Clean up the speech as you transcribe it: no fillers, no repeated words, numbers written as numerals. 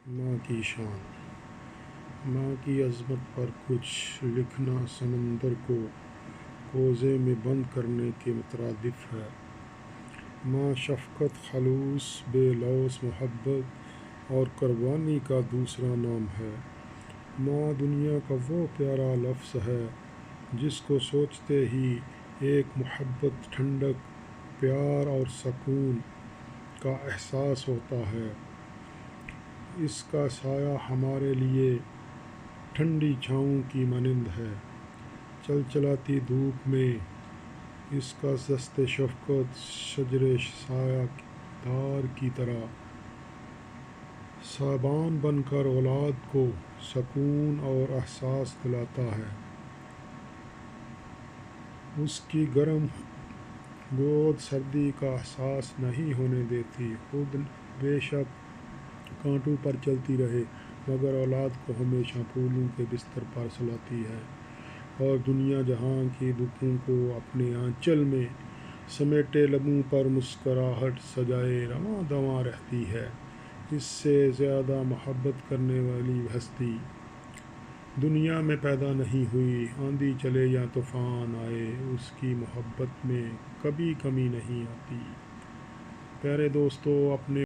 ماں کی شان، ماں کی عظمت پر کچھ لکھنا سمندر کو کوزے میں بند کرنے کے مترادف ہے۔ ماں شفقت، خلوص، بے لوث محبت اور قربانی کا دوسرا نام ہے۔ ماں دنیا کا وہ پیارا لفظ ہے جس کو سوچتے ہی ایک محبت، ٹھنڈک، پیار اور سکون کا احساس ہوتا ہے۔ اس کا سایہ ہمارے لیے ٹھنڈی چھاؤں کی مانند ہے، چلچلاتی دھوپ میں اس کا دست شفقت شجر سایہ دار کی طرح سامان بن کر اولاد کو سکون اور احساس دلاتا ہے۔ اس کی گرم گود سردی کا احساس نہیں ہونے دیتی، خود بے شک کانٹوں پر چلتی رہے مگر اولاد کو ہمیشہ پھولوں کے بستر پر سلاتی ہے اور دنیا جہاں کے دکھوں کو اپنے آنچل میں سمیٹے لبوں پر مسکراہٹ سجائے رواں دواں رہتی ہے۔ اس سے زیادہ محبت کرنے والی ہستی دنیا میں پیدا نہیں ہوئی۔ آندھی چلے یا طوفان آئے، اس کی محبت میں کبھی کمی نہیں آتی۔ پیارے دوستو، اپنے